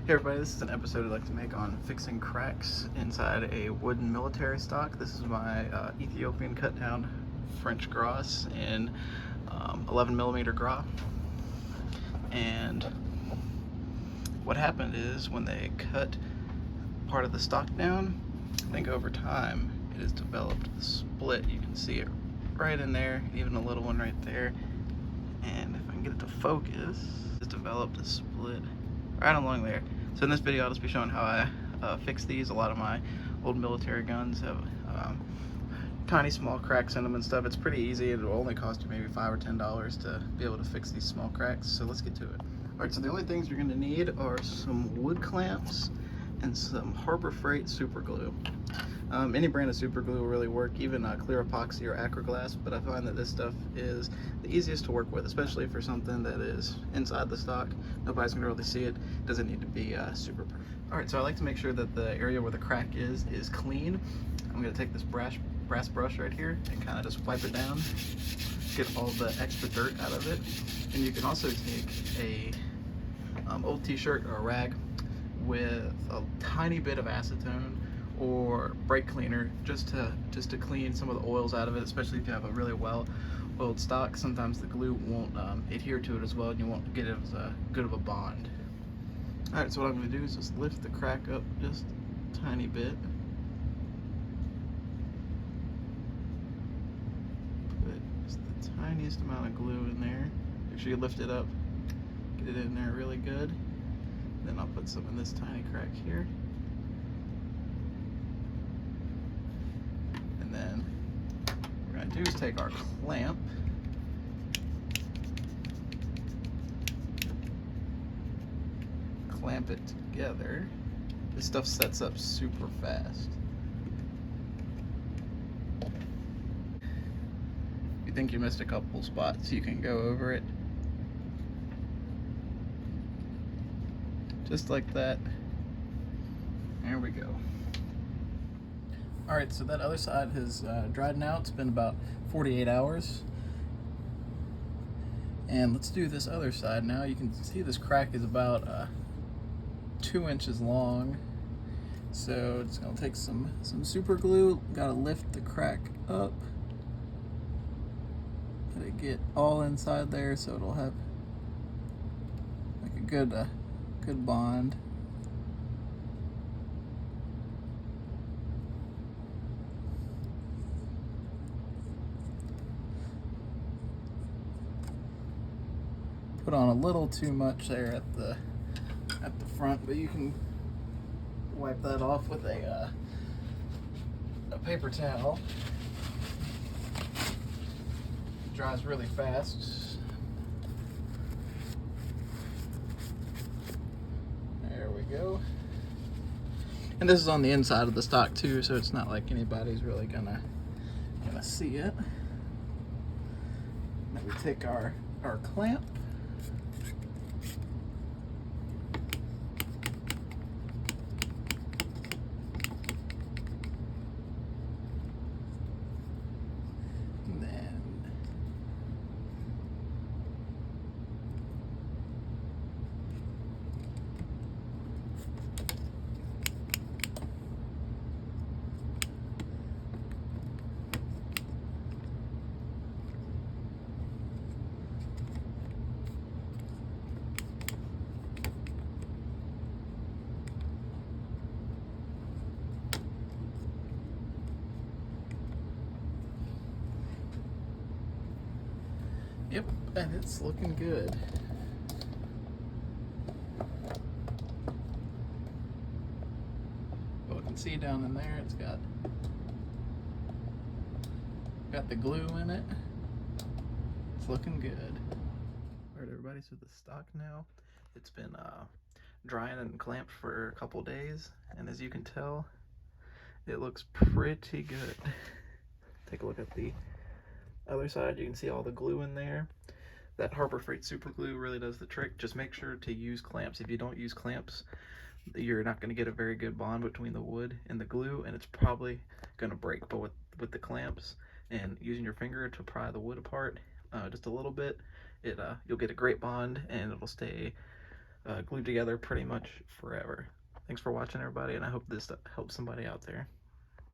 Hey everybody, this is an episode I'd like to make on fixing cracks inside a wooden military stock. This is my Ethiopian cut down French Gras in 11mm Gras. And what happened is when they cut part of the stock down, I think over time it has developed a split. You can see it right in there, even a little one right there. And if I can get it to focus, it's developed a split right along there. So in this video I'll just be showing how I fix these. A lot of my old military guns have tiny small cracks in them and stuff. It's pretty easy. It'll only cost you maybe $5 or $10 to be able to fix these small cracks. So let's get to it. Alright, so the only things you're going to need are some wood clamps and some Harbor Freight super glue. Any brand of super glue will really work, even clear epoxy or acroglass, but I find that this stuff is the easiest to work with, especially for something that is inside the stock. Nobody's gonna really see it. Doesn't need to be super perfect. All right, so I like to make sure that the area where the crack is clean. I'm gonna take this brass brush right here and kind of just wipe it down, get all the extra dirt out of it. And you can also take a old t-shirt or a rag with a tiny bit of acetone or brake cleaner just to clean some of the oils out of it, especially if you have a really well oiled stock. Sometimes the glue won't adhere to it as well and you won't get it as good of a bond. Alright, so what I'm going to do is just lift the crack up just a tiny bit. Put just the tiniest amount of glue in there. Make sure you lift it up, get it in there really good. Then I'll put some in this tiny crack here. And then what we're going to do is take our clamp, clamp it together. This stuff sets up super fast. If you think you missed a couple spots, you can go over it. Just like that. There we go. Alright, so that other side has dried now. It's been about 48 hours. And let's do this other side now. You can see this crack is about 2 inches long. So it's going to take some super glue. Got to lift the crack up. Let it get all inside there so it'll have like a good bond. Put on a little too much there at the front, but you can wipe that off with a paper towel. It dries really fast. There we go. And this is on the inside of the stock too, so it's not like anybody's really gonna see it. Then we take our clamp. Yep, and it's looking good. Well, you can see down in there, it's got the glue in it. It's looking good. All right, everybody, so the stock now, it's been drying and clamped for a couple days, and as you can tell, it looks pretty good. Take a look at the other side. You can see all the glue in there. That Harbor Freight super glue really does the trick. Just make sure to use clamps. If you don't use clamps, you're not going to get a very good bond between the wood and the glue, and it's probably going to break. But with the clamps and using your finger to pry the wood apart just a little bit, you'll get a great bond, and it'll stay glued together pretty much forever. Thanks for watching, everybody, and I hope this helps somebody out there.